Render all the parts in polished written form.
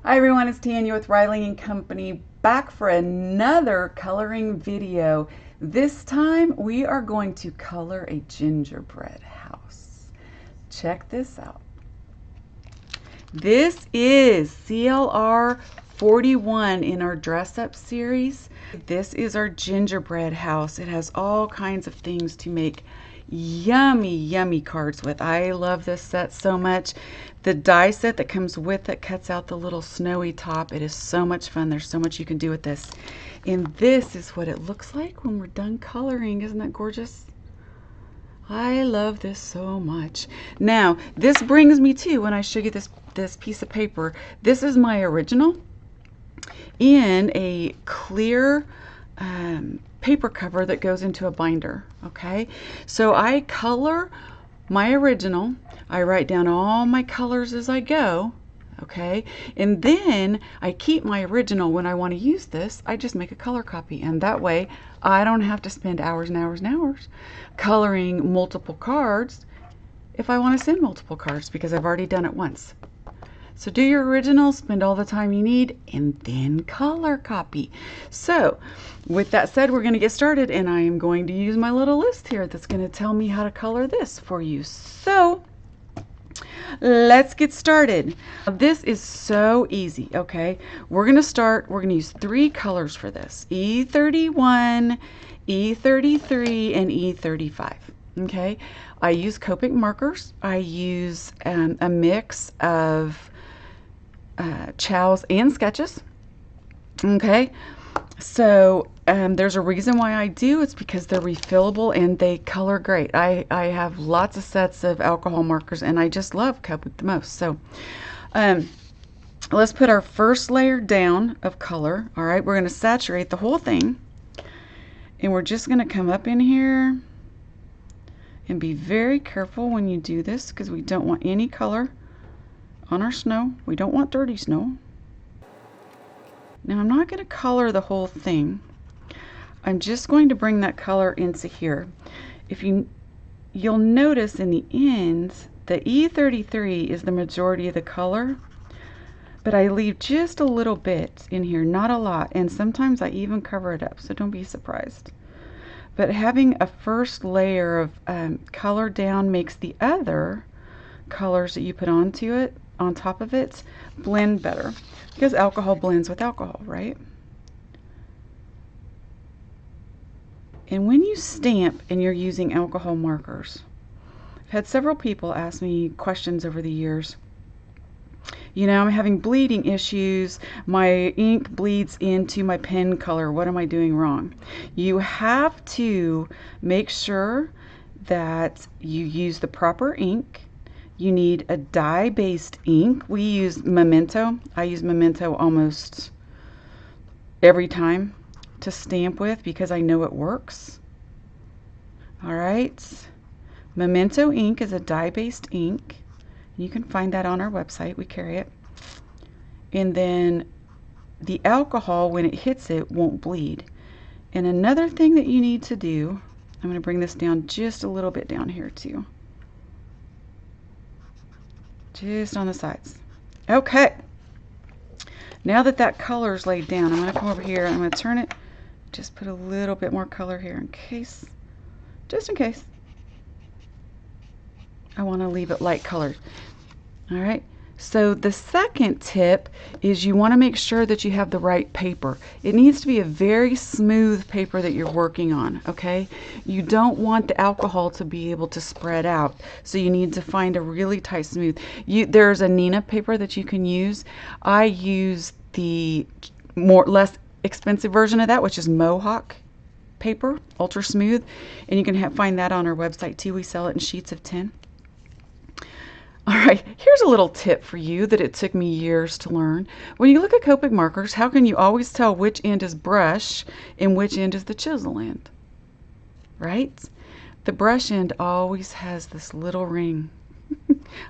Hi everyone, it's Tanya with Riley & Company, back for another coloring video. This time we are going to color a gingerbread house. Check this out. This is CLR41 in our Dress Up series. This is our gingerbread house. It has all kinds of things to make yummy cards with. I love this set so much. The die set that comes with it cuts out the little snowy top. It is so much fun. There's so much you can do with this. And this is what it looks like when we're done coloring. Isn't that gorgeous? I love this so much. Now, this brings me to, when I show you this piece of paper, this is my original in a clear paper cover that goes into a binder. Okay, so I color my original. I write down all my colors as I go. Okay, and then I keep my original. When I want to use this, I just make a color copy, and that way I don't have to spend hours and hours and hours coloring multiple cards if I want to send multiple cards, because I've already done it once. So do your original, spend all the time you need, and then color copy. So with that said, we're going to get started, and I am going to use my little list here that's going to tell me how to color this for you. So let's get started. This is so easy, okay? We're going to use 3 colors for this: E31, E33, and E35. Okay? I use Copic markers. I use a mix of chows and sketches. Okay, so there's a reason why I do. It's because they're refillable and they color great. I have lots of sets of alcohol markers, and I just love Copic the most. So let's put our first layer down of color. All right, we're going to saturate the whole thing, and we're just going to come up in here and be very careful when you do this, because we don't want any color on our snow. We don't want dirty snow. Now I'm not going to color the whole thing. I'm just going to bring that color into here. You'll notice in the ends, the E33 is the majority of the color, but I leave just a little bit in here, not a lot, and sometimes I even cover it up, so don't be surprised. But having a first layer of color down makes the other colors that you put onto it, on top of it, blend better, because alcohol blends with alcohol, right? And when you stamp and you're using alcohol markers, I've had several people ask me questions over the years. You know, I'm having bleeding issues. My ink bleeds into my pen color. What am I doing wrong? You have to make sure that you use the proper ink. You need a dye-based ink. We use Memento. I use Memento almost every time to stamp with, because I know it works. All right. Memento ink is a dye-based ink. You can find that on our website. We carry it. And then the alcohol, when it hits it, won't bleed. And another thing that you need to do, I'm going to bring this down just a little bit down here too. Just on the sides. Okay. Now that that color is laid down, I'm going to come over here. I'm going to turn it. Just put a little bit more color here in case, just in case. I want to leave it light colored. All right. So the second tip is you want to make sure that you have the right paper. It needs to be a very smooth paper that you're working on, okay? You don't want the alcohol to be able to spread out, so you need to find a really tight, smooth. There's a Nina paper that you can use. I use the less expensive version of that, which is Mohawk paper, ultra smooth, and you can find that on our website too. We sell it in sheets of 10. All right, here's a little tip for you that it took me years to learn. When you look at Copic markers, how can you always tell which end is brush and which end is the chisel end? Right? The brush end always has this little ring.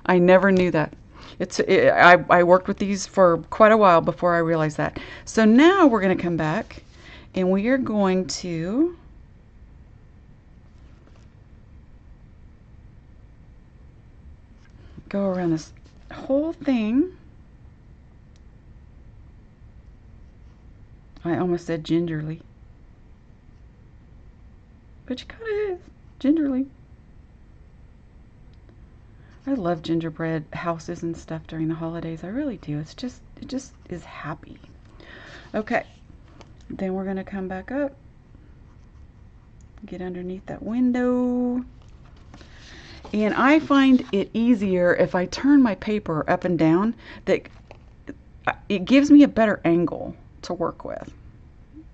I never knew that. I worked with these for quite a while before I realized that. So now we're going to come back and we are going to go around this whole thing I almost said gingerly. But you kind of is. Gingerly. I love gingerbread houses and stuff during the holidays. I really do. It just is happy. Okay. Then we're going to come back up. Get underneath that window. And I find it easier if I turn my paper up and down, that it gives me a better angle to work with.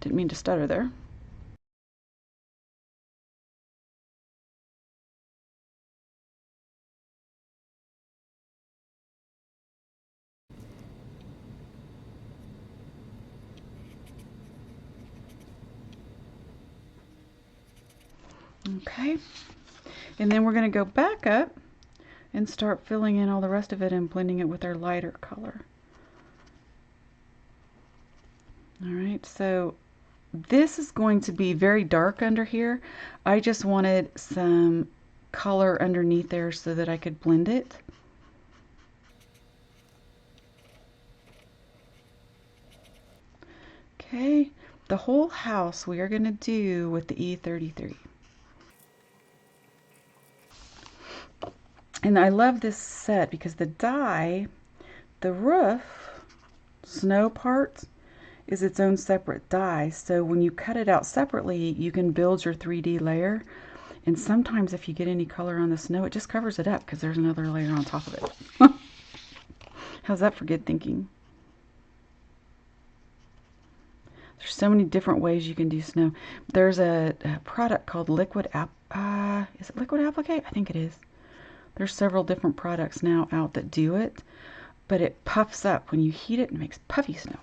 Didn't mean to stutter there. Okay. And then we're going to go back up and start filling in all the rest of it and blending it with our lighter color. Alright, so this is going to be very dark under here. I just wanted some color underneath there so that I could blend it. Okay, the whole house we are going to do with the E33. And I love this set because the die, the roof, snow part, is its own separate die. So when you cut it out separately, you can build your 3D layer. And sometimes if you get any color on the snow, it just covers it up because there's another layer on top of it. How's that for good thinking? There's so many different ways you can do snow. There's a product called Liquid is it Liquid Applique? I think it is. There's several different products now out that do it, but it puffs up when you heat it and makes puffy snow.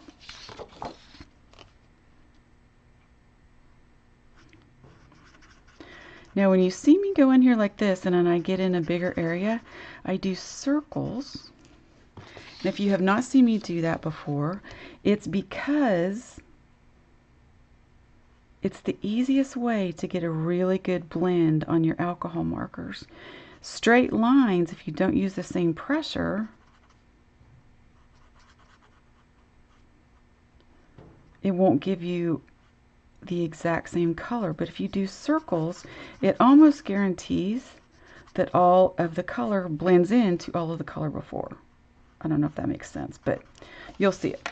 Now when you see me go in here like this and then I get in a bigger area, I do circles. And if you have not seen me do that before, it's because it's the easiest way to get a really good blend on your alcohol markers. Straight lines, if you don't use the same pressure, it won't give you the exact same color. But if you do circles, it almost guarantees that all of the color blends into all of the color before. I don't know if that makes sense, but you'll see it.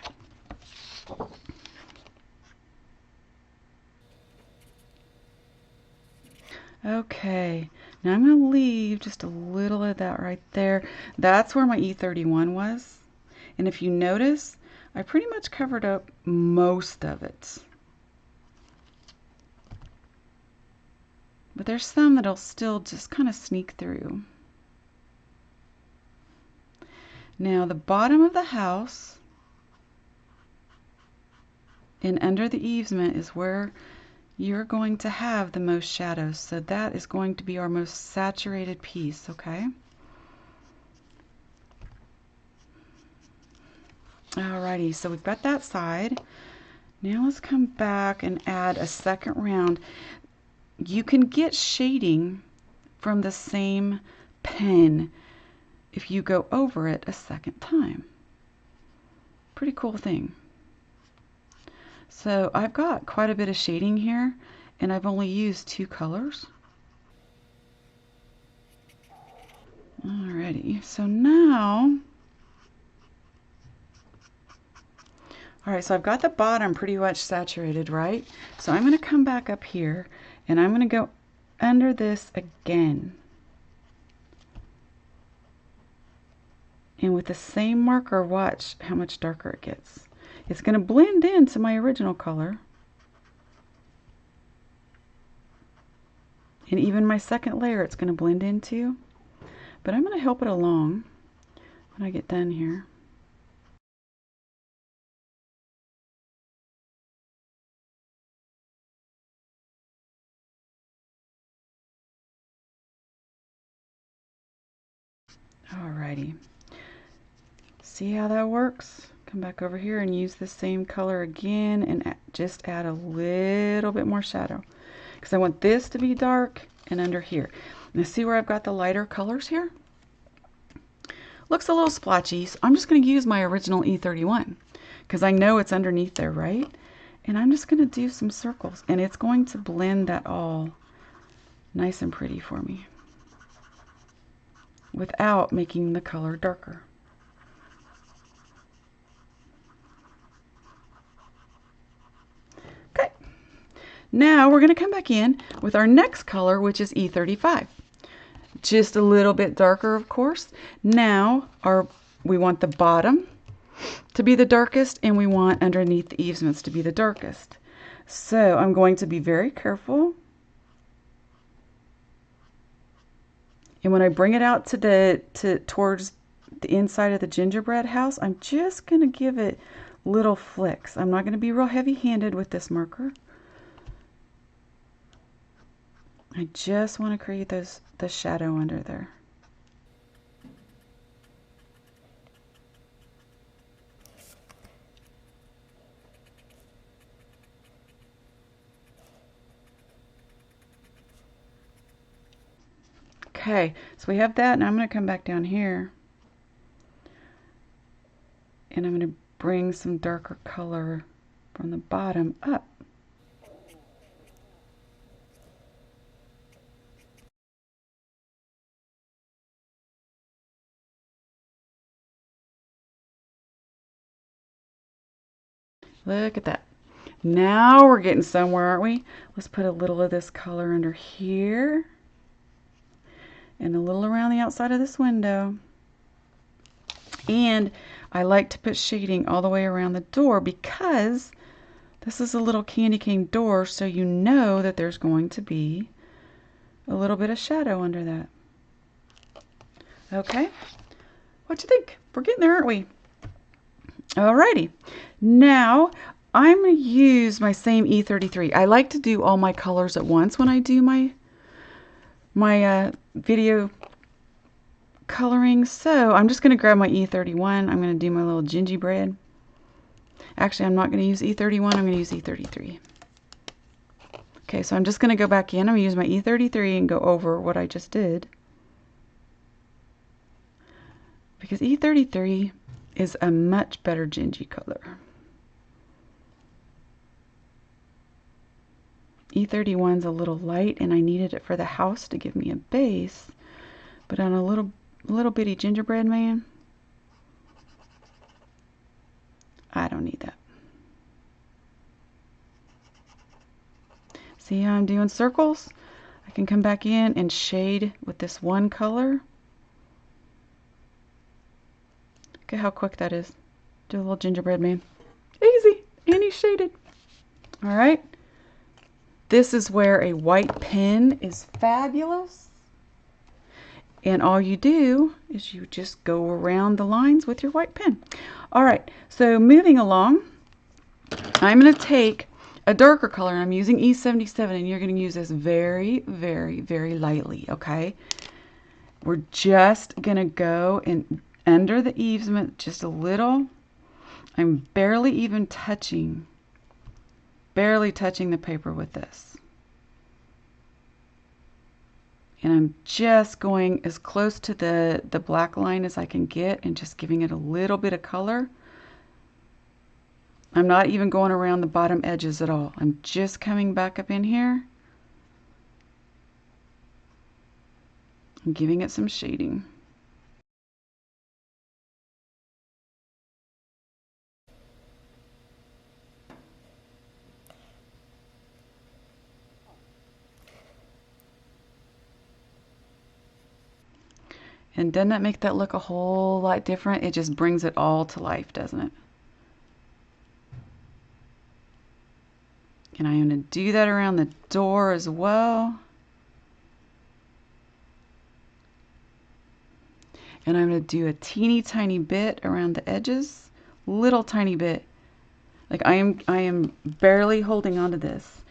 Okay, now I'm going to leave just a little of that right there. That's where my E31 was. And if you notice, I pretty much covered up most of it. But there's some that'll still just kind of sneak through. Now the bottom of the house and under the easement is where you're going to have the most shadows. So that is going to be our most saturated piece, okay? Alrighty, so we've got that side. Now let's come back and add a second round. You can get shading from the same pen if you go over it a second time. Pretty cool thing. So I've got quite a bit of shading here, and I've only used 2 colors. Alrighty, so now, alright, so I've got the bottom pretty much saturated, right? So I'm going to come back up here, and I'm going to go under this again. And with the same marker, watch how much darker it gets. It's going to blend into my original color. And even my second layer it's going to blend into. But I'm going to help it along when I get done here. Alrighty. See how that works? Come back over here and use the same color again and just add a little bit more shadow. Because I want this to be dark and under here. Now see where I've got the lighter colors here? Looks a little splotchy, so I'm just going to use my original E31 because I know it's underneath there, right? And I'm just going to do some circles, and it's going to blend that all nice and pretty for me without making the color darker. Okay, now we're going to come back in with our next color, which is E35. Just a little bit darker, of course. Now we want the bottom to be the darkest, and we want underneath the easements to be the darkest. So I'm going to be very careful. And when I bring it out towards the inside of the gingerbread house, I'm just going to give it little flicks. I'm not going to be real heavy-handed with this marker. I just want to create the shadow under there. Okay, so we have that, and I'm going to come back down here, and I'm going to bring some darker color from the bottom up. Look at that. Now we're getting somewhere, aren't we? Let's put a little of this color under here and a little around the outside of this window. And I like to put shading all the way around the door because this is a little candy cane door, so you know that there's going to be a little bit of shadow under that. Okay, what you think? We're getting there, aren't we? Alrighty, now I'm going to use my same E33. I like to do all my colors at once when I do my video coloring. So I'm just going to grab my E31. I'm going to do my little gingerbread. Actually, I'm not going to use E31. I'm going to use E33. Okay, so I'm just going to go back in. I'm going to use my E33 and go over what I just did. Because E33 is a much better gingy color. E31's a little light, and I needed it for the house to give me a base. But on a little bitty gingerbread man, I don't need that. See how I'm doing circles? I can come back in and shade with this one color. Look at how quick that is. Do a little gingerbread man. Easy, and he's shaded. All right. This is where a white pen is fabulous. And all you do is you just go around the lines with your white pen. All right, so moving along, I'm going to take a darker color. I'm using E77, and you're going to use this very, very, very lightly, okay? We're just going to go in under the easement just a little. I'm barely touching the paper with this. And I'm just going as close to the black line as I can get and just giving it a little bit of color. I'm not even going around the bottom edges at all. I'm just coming back up in here and giving it some shading. And doesn't that make that look a whole lot different? It just brings it all to life, doesn't it? And I'm going to do that around the door as well. And I'm going to do a teeny tiny bit around the edges, little tiny bit. Like I am barely holding onto this.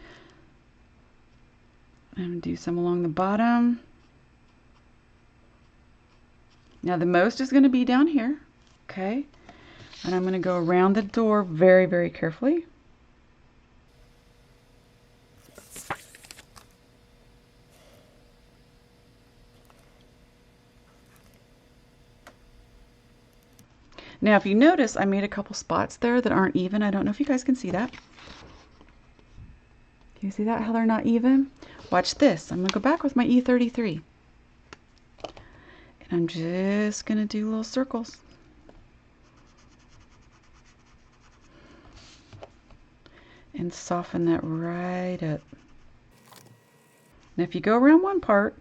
I'm going to do some along the bottom. Now the most is going to be down here, okay? And I'm going to go around the door very, very carefully. Now if you notice, I made a couple spots there that aren't even. I don't know if you guys can see that. You see that, how they're not even? Watch this. I'm going to go back with my E33. And I'm just going to do little circles. And soften that right up. Now if you go around one part,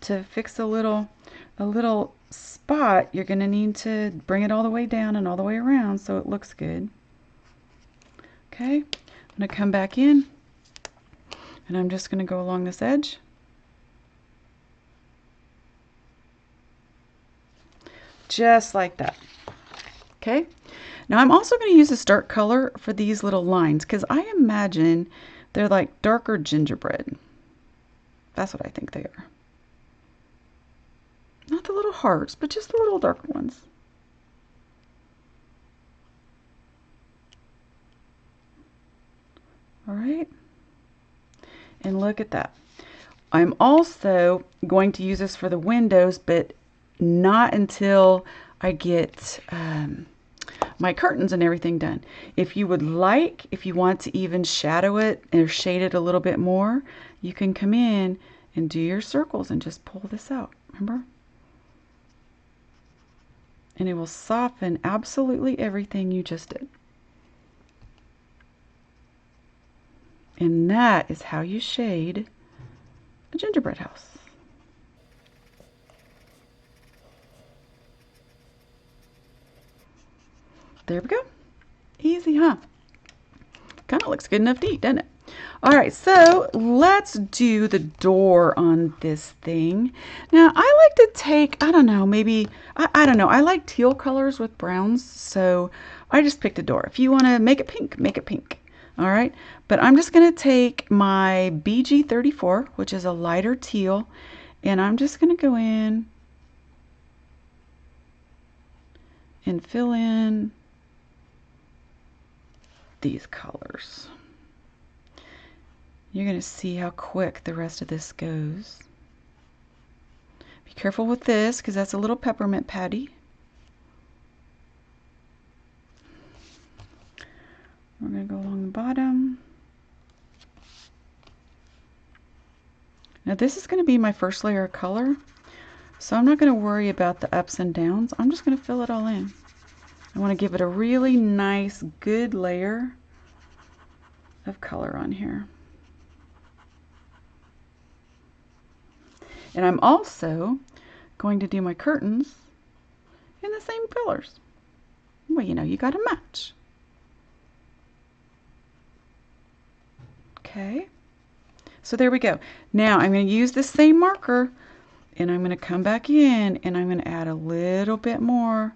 to fix a little spot, you're going to need to bring it all the way down and all the way around so it looks good. Okay, I'm going to come back in and I'm just going to go along this edge. Just like that. Okay, now I'm also going to use this dark color for these little lines because I imagine they're like darker gingerbread. That's what I think they are. Not the little hearts, but just the little darker ones. All right. And look at that. I'm also going to use this for the windows, but not until I get my curtains and everything done. If you would like, if you want to even shadow it or shade it a little bit more, you can come in and do your circles and just pull this out. Remember? And it will soften absolutely everything you just did. And that is how you shade a gingerbread house. There we go. Easy, huh? Kind of looks good enough to eat, doesn't it? All right, so let's do the door on this thing. Now, I like to take, I don't know, maybe, I don't know. I like teal colors with browns, so I just picked a door. If you want to make it pink, make it pink. All right, but I'm just going to take my BG34, which is a lighter teal, and I'm just going to go in and fill in these colors. You're going to see how quick the rest of this goes. Be careful with this because that's a little peppermint patty. We're going to go along the bottom. Now this is going to be my first layer of color, so I'm not going to worry about the ups and downs. I'm just going to fill it all in. I want to give it a really nice, good layer of color on here. And I'm also going to do my curtains in the same colors. Well, you know, you got to match. Okay, so there we go. Now I'm going to use the same marker and I'm going to come back in and I'm going to add a little bit more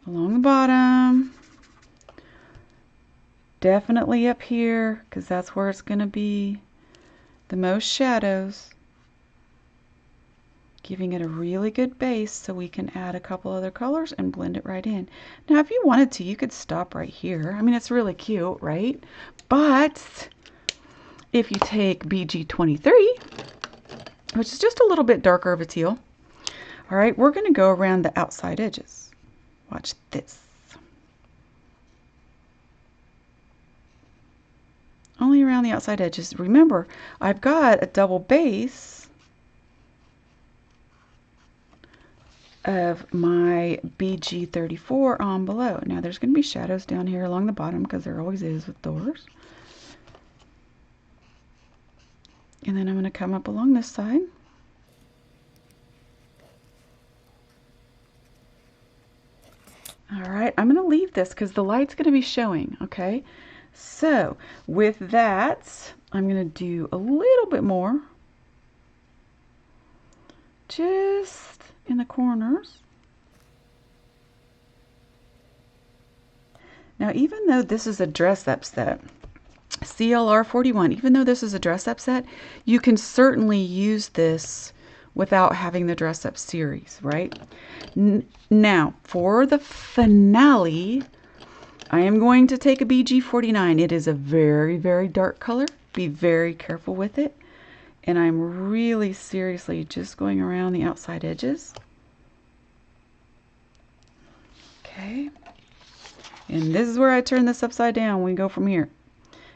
along the bottom. Definitely up here because that's where it's going to be the most shadows. Giving it a really good base so we can add a couple other colors and blend it right in. Now if you wanted to, you could stop right here. I mean, it's really cute, right? But if you take BG23, which is just a little bit darker of a teal, all right, we're going to go around the outside edges. Watch this. Only around the outside edges. Remember, I've got a double base of my BG34 on below. Now there's going to be shadows down here along the bottom because there always is with doors. And then I'm going to come up along this side. All right, I'm going to leave this because the light's going to be showing, okay? So with that, I'm going to do a little bit more. Just in the corners. Now, even though this is a dress up set, CLR41, even though this is a dress up set, you can certainly use this without having the dress up series, right? Now, for the finale, I am going to take a BG49. It is a very, very dark color. Be very careful with it. And I'm really seriously just going around the outside edges. Okay. And this is where I turn this upside down. We go from here.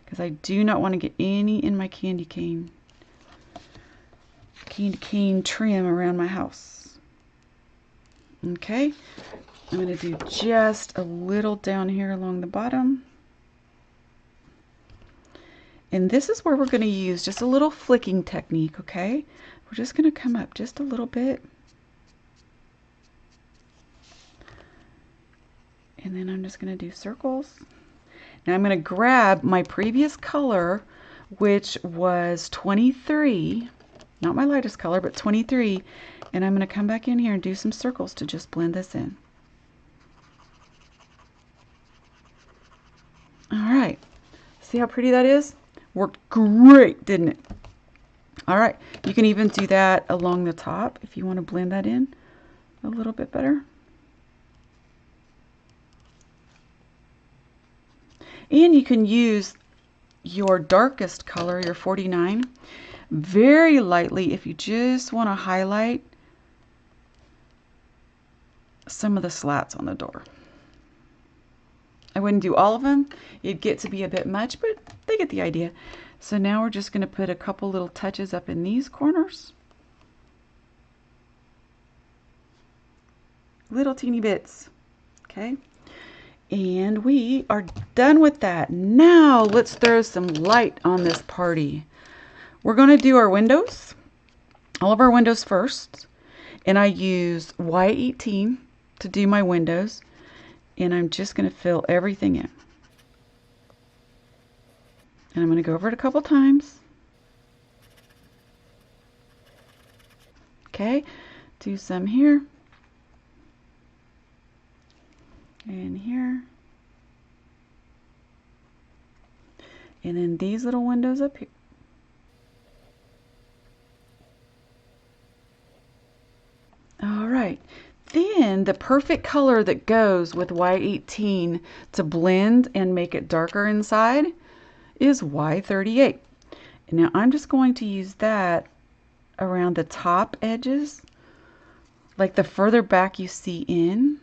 because I do not want to get any in my candy cane trim around my house. Okay, I'm going to do just a little down here along the bottom. And this is where we're going to use just a little flicking technique, okay? We're just going to come up just a little bit. And then I'm just going to do circles. Now I'm going to grab my previous color, which was 23, not my lightest color, but 23, and I'm going to come back in here and do some circles to just blend this in. All right, see how pretty that is? Worked great, didn't it? All right, you can even do that along the top if you want to blend that in a little bit better. And you can use your darkest color, your 49, very lightly if you just want to highlight some of the slats on the door. I wouldn't do all of them. It'd get to be a bit much, but they get the idea. So now we're just going to put a couple little touches up in these corners. Little teeny bits. Okay. And we are done with that. Now let's throw some light on this party. We're going to do our windows, all of our windows first. And I use Y18 to do my windows. And I'm just going to fill everything in. And I'm going to go over it a couple times. Okay, do some here. And here. And then these little windows up here. All right. Then the perfect color that goes with Y18 to blend and make it darker inside is Y38. And now I'm just going to use that around the top edges. Like the further back you see in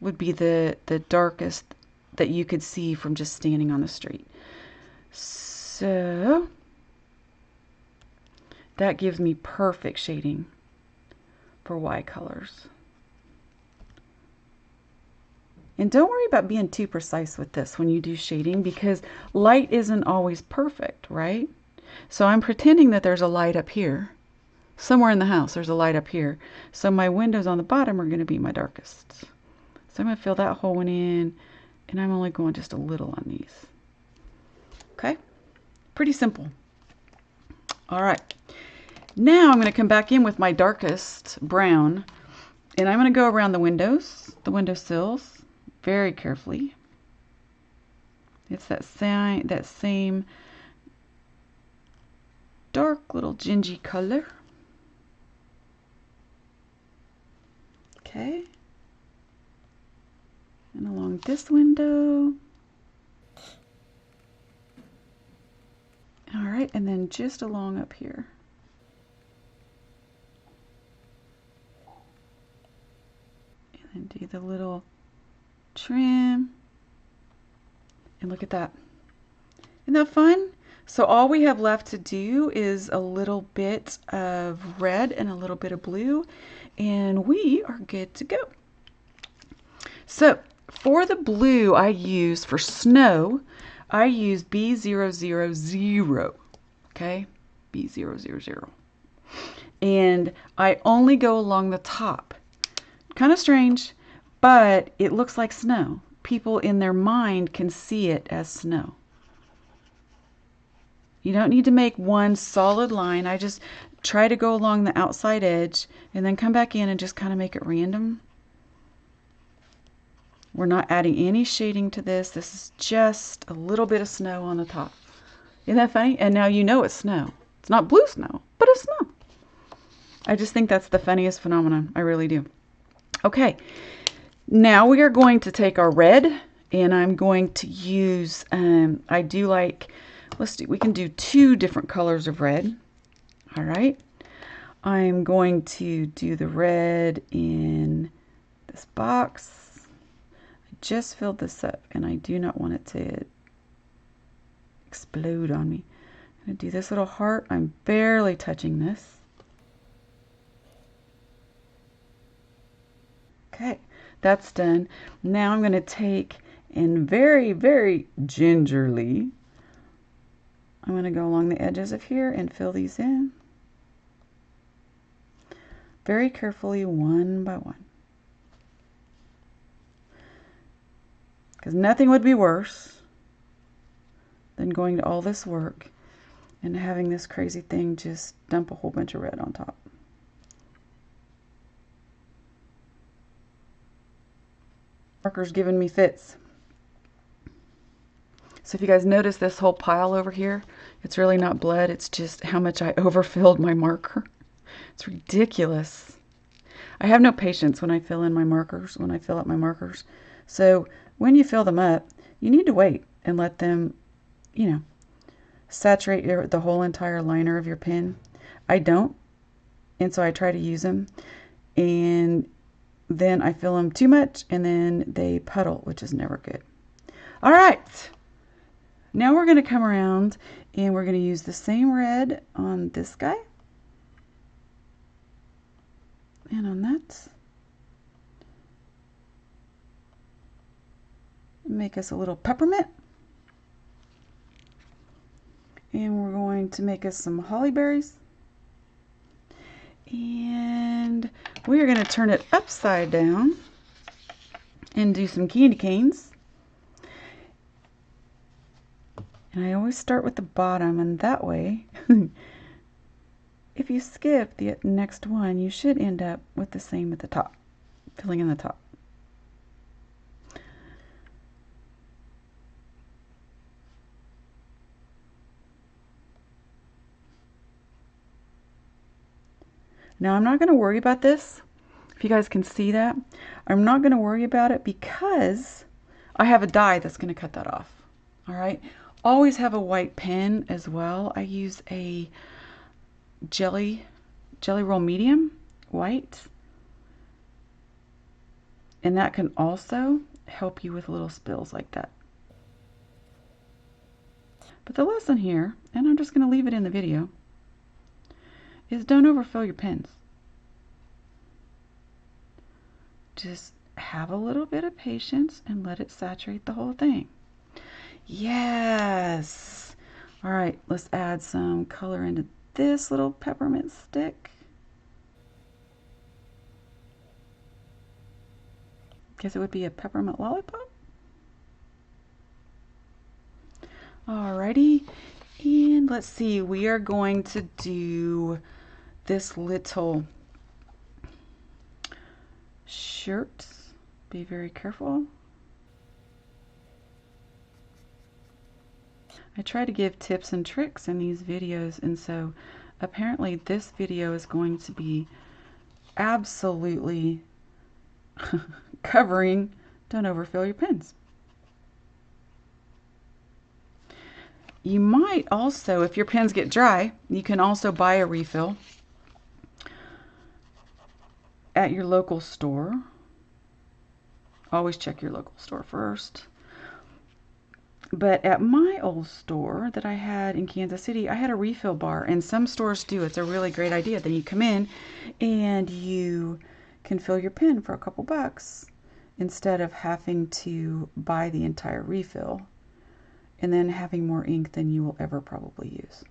would be the darkest that you could see from just standing on the street. So that gives me perfect shading for Y colors. And don't worry about being too precise with this when you do shading, because light isn't always perfect, right? So I'm pretending that there's a light up here. Somewhere in the house there's a light up here. So my windows on the bottom are going to be my darkest. So I'm going to fill that whole one in, and I'm only going just a little on these. Okay? Pretty simple. All right. Now I'm going to come back in with my darkest brown, and I'm going to go around the windows, the windowsills, very carefully. It's that same dark little gingy color. Okay. And along this window. All right, and then just along up here. And then do the little trim. And look at that. Isn't that fun? So all we have left to do is a little bit of red and a little bit of blue, and we are good to go. So for the blue I use for snow, I use B000, okay? B000. And I only go along the top. Kind of strange, but it looks like snow. People in their mind can see it as snow. You don't need to make one solid line. I just try to go along the outside edge and then come back in and just kind of make it random. We're not adding any shading to this. This is just a little bit of snow on the top. Isn't that funny? And now you know it's snow. It's not blue snow, but it's snow. I just think that's the funniest phenomenon. I really do. Okay, now we are going to take our red, and I'm going to use, I do like, we can do 2 different colors of red. All right. I'm going to do the red in this box. I just filled this up, and I do not want it to explode on me. I'm going to do this little heart. I'm barely touching this. Okay, that's done. Now I'm going to take and very, very gingerly, I'm going to go along the edges of here and fill these in. Very carefully, one by one. Because nothing would be worse than going to all this work and having this crazy thing just dump a whole bunch of red on top. Marker's giving me fits. So if you guys notice this whole pile over here, it's really not blood, it's just how much I overfilled my marker. It's ridiculous. I have no patience when I fill in my markers, when I fill up my markers. So when you fill them up, you need to wait and let them, you know, saturate the whole entire liner of your pen. I don't, and so I try to use them, and then I fill them too much, and then they puddle, which is never good. All right, now we're going to come around, and we're going to use the same red on this guy, and on that. Make us a little peppermint. And we're going to make us some holly berries. And we are going to turn it upside down and do some candy canes. And I always start with the bottom, and that way, if you skip the next one, you should end up with the same at the top, filling in the top. Now I'm not going to worry about this, if you guys can see that. I'm not going to worry about it because I have a die that's going to cut that off. All right. Always have a white pen as well. I use a Jelly Roll Medium white. And that can also help you with little spills like that. But the lesson here, and I'm just going to leave it in the video, is don't overfill your pens. Just have a little bit of patience and let it saturate the whole thing. Yes! All right, let's add some color into this little peppermint stick. Guess it would be a peppermint lollipop. Alrighty, and let's see, we are going to do this little shirt. Be very careful. I try to give tips and tricks in these videos, and so apparently this video is going to be absolutely covering don't overfill your pens. You might also, if your pens get dry, you can also buy a refill at your local store. Always check your local store first. But at my old store that I had in Kansas City, I had a refill bar, and some stores do. It's a really great idea. Then you come in and you can fill your pen for a couple bucks instead of having to buy the entire refill and then having more ink than you will ever probably use.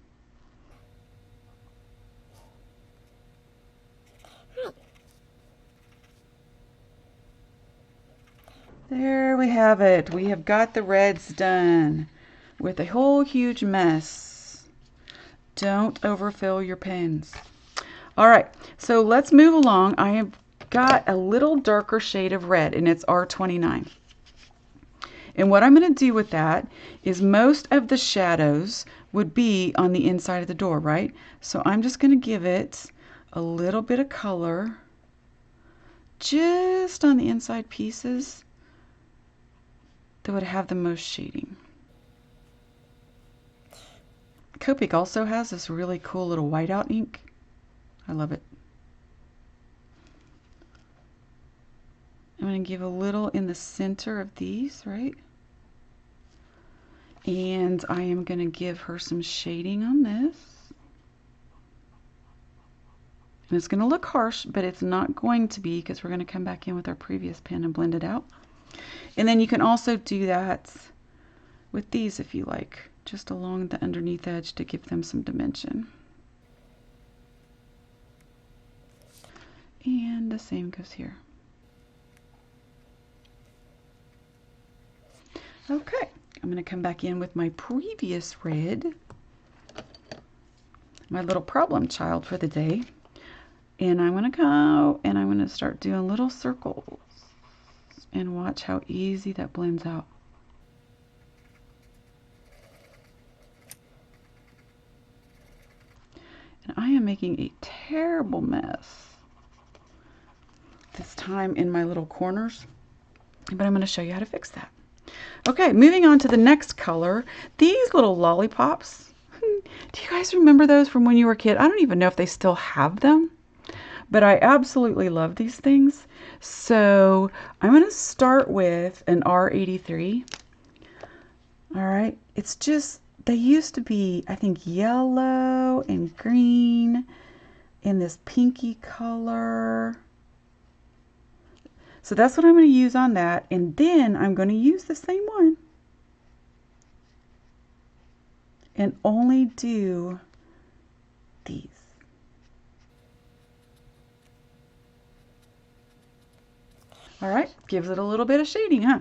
There we have it. We have got the reds done with a whole huge mess. Don't overfill your pens. All right, so let's move along. I have got a little darker shade of red, and it's R29. And what I'm going to do with that is most of the shadows would be on the inside of the door, right? So I'm just going to give it a little bit of color just on the inside pieces that would have the most shading. Copic also has this really cool little whiteout ink. I love it. I'm going to give a little in the center of these, right? And I am going to give her some shading on this. And it's going to look harsh, but it's not going to be, because we're going to come back in with our previous pen and blend it out. And then you can also do that with these if you like, just along the underneath edge to give them some dimension. And the same goes here. Okay, I'm going to come back in with my previous red, my little problem child for the day. And I'm going to go and I'm going to start doing little circles and watch how easy that blends out. And I am making a terrible mess this time in my little corners, but I'm going to show you how to fix that. Okay, moving on to the next color. These little lollipops, do you guys remember those from when you were a kid? I don't even know if they still have them, but I absolutely love these things. So I'm going to start with an R83. All right, it's just, they used to be, I think, yellow and green in this pinky color. So that's what I'm going to use on that. And then I'm going to use the same one and only do these. All right, gives it a little bit of shading, huh?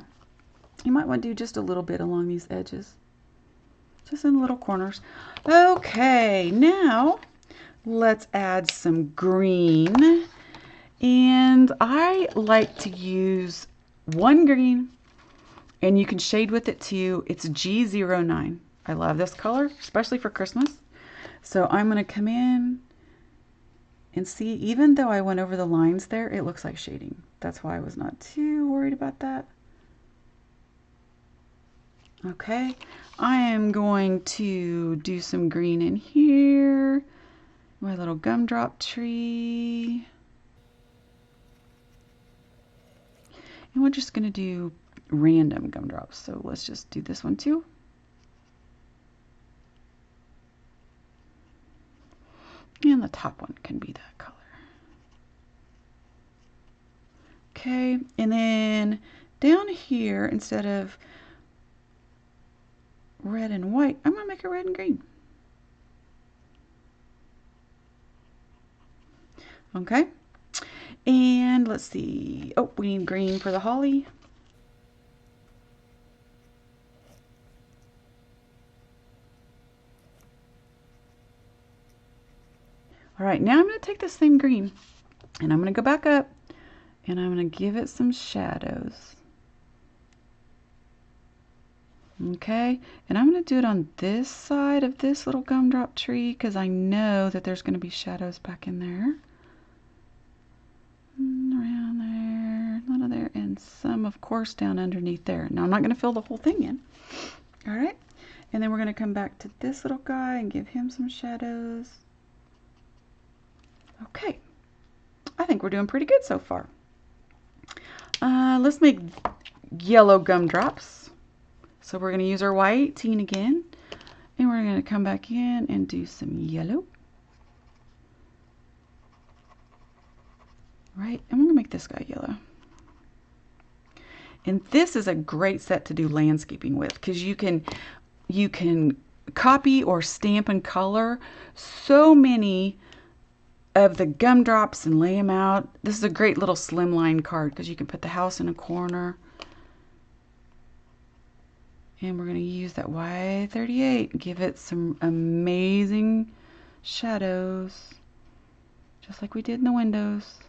You might want to do just a little bit along these edges, just in the little corners. Okay, now let's add some green. And I like to use one green, and you can shade with it too. It's G09. I love this color, especially for Christmas. So I'm going to come in and see, even though I went over the lines there, it looks like shading. That's why I was not too worried about that. Okay, I am going to do some green in here. My little gumdrop tree. And we're just going to do random gumdrops. So let's just do this one too. And the top one can be that color. Okay, and then down here, instead of red and white, I'm going to make it red and green. Okay, and let's see. Oh, we need green for the holly. All right, now I'm going to take the same green and I'm going to go back up and I'm going to give it some shadows. Okay, and I'm going to do it on this side of this little gumdrop tree because I know that there's going to be shadows back in there. Around there, a little there, and some, of course, down underneath there. Now, I'm not going to fill the whole thing in. All right, and then we're going to come back to this little guy and give him some shadows. Okay, I think we're doing pretty good so far. Let's make yellow gumdrops. So we're going to use our Y18 again, and we're going to come back in and do some yellow. Right, and we're going to make this guy yellow. And this is a great set to do landscaping with because you can copy or stamp and color so many of the gumdrops and lay them out. This is a great little slimline card because you can put the house in a corner. And we're going to use that Y38, give it some amazing shadows, just like we did in the windows.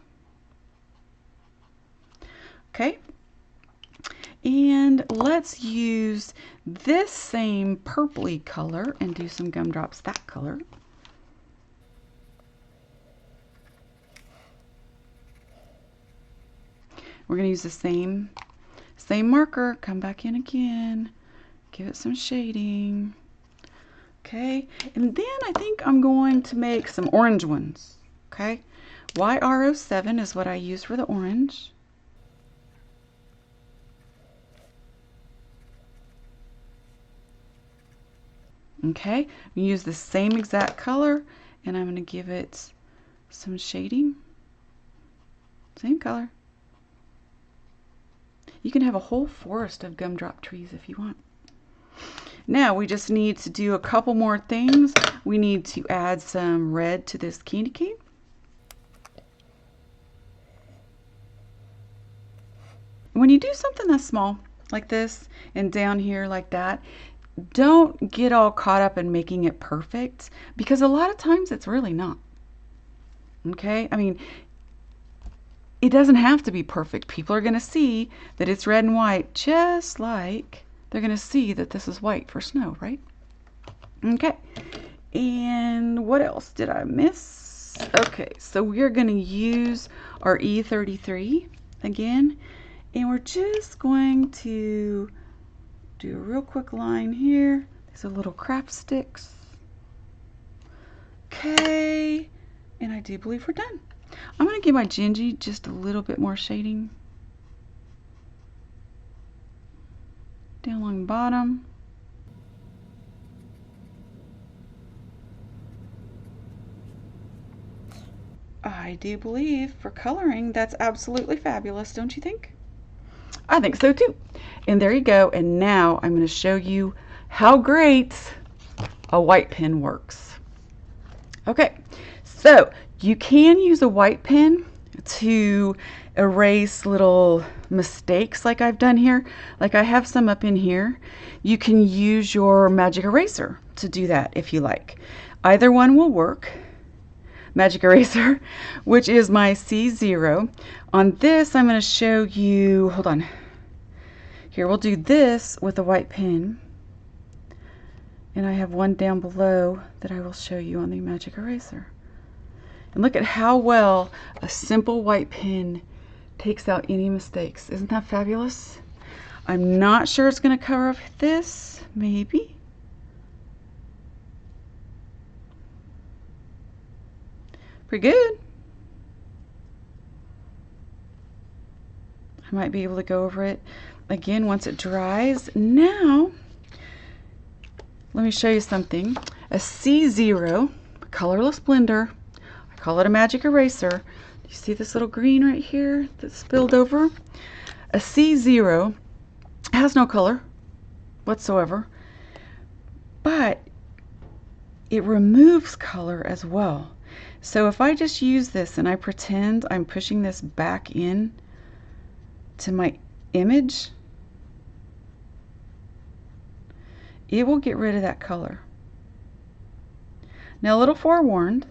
Okay, and let's use this same purpley color and do some gumdrops that color. We're going to use the same marker, come back in again, give it some shading. Okay, and then I think I'm going to make some orange ones. Okay, YR07 is what I use for the orange. Okay, we use the same exact color, and I'm going to give it some shading. Same color. You can have a whole forest of gumdrop trees if you want. Now we just need to do a couple more things. We need to add some red to this candy cane. When you do something that's small like this and down here like that, don't get all caught up in making it perfect, because a lot of times it's really not. Okay, I mean, it doesn't have to be perfect. People are going to see that it's red and white, just like they're going to see that this is white for snow, right? Okay, and what else did I miss? Okay, so we're going to use our E33 again, and we're just going to do a real quick line here. These are little craft sticks. Okay, and I do believe we're done. I'm going to give my Gingy just a little bit more shading down along the bottom. I do believe for coloring that's absolutely fabulous, don't you think? I think so too. And there you go. And now I'm going to show you how great a white pen works. Okay, so you can use a white pen to erase little mistakes like I've done here. Like I have some up in here. You can use your magic eraser to do that if you like. Either one will work. Magic eraser, which is my C0. On this, I'm going to show you, hold on. Here, we'll do this with a white pen. And I have one down below that I will show you on the magic eraser. And look at how well a simple white pen takes out any mistakes. Isn't that fabulous? I'm not sure it's going to cover up this. Maybe. Pretty good. I might be able to go over it again once it dries. Now, let me show you something. A C0 colorless blender. I call it a magic eraser. You see this little green right here that's spilled over? A C0 has no color whatsoever, but it removes color as well. So if I just use this and I pretend I'm pushing this back in to my image, it will get rid of that color. Now, a little forewarned,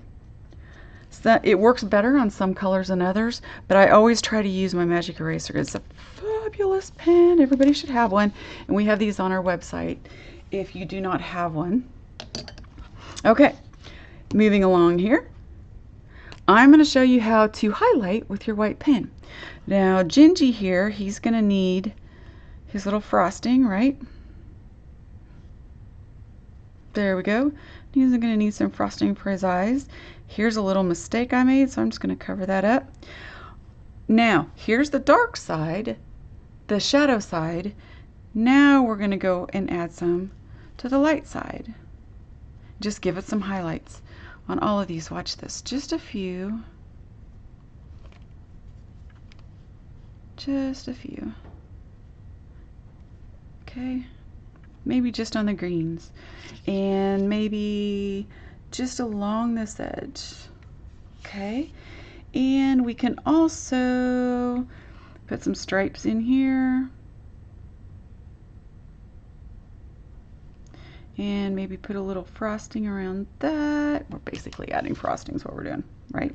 so it works better on some colors than others, but I always try to use my magic eraser. It's a fabulous pen. Everybody should have one, and we have these on our website if you do not have one. Okay, moving along here. I'm going to show you how to highlight with your white pen. Now, Gingy here, he's going to need his little frosting, right? There we go. He's going to need some frosting for his eyes. Here's a little mistake I made, so I'm just going to cover that up. Now, here's the dark side, the shadow side. Now we're going to go and add some to the light side. Just give it some highlights on all of these. Watch this. Just a few. Just a few. Okay. Maybe just on the greens. And maybe just along this edge. Okay. And we can also put some stripes in here. And maybe put a little frosting around that. We're basically adding frosting is what we're doing, right?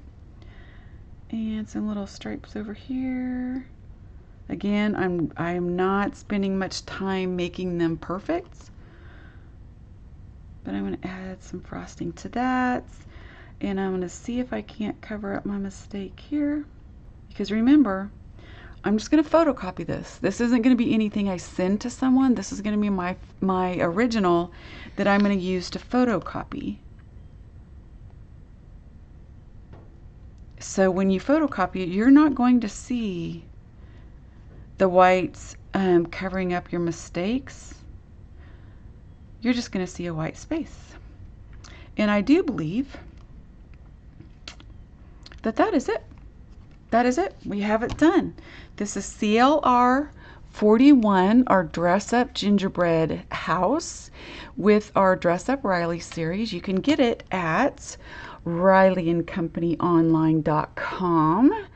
And some little stripes over here. Again, I am not spending much time making them perfect, but I'm going to add some frosting to that. And I'm going to see if I can't cover up my mistake here. Because remember, I'm just going to photocopy this. This isn't going to be anything I send to someone. This is going to be my original that I'm going to use to photocopy. So when you photocopy it, you're not going to see the whites covering up your mistakes. you're just going to see a white space. And I do believe that that is it. That is it. We have it done. This is CLR41, our Dress Up Gingerbread house with our Dress Up Riley series. You can get it at RileyandCompanyOnline.com.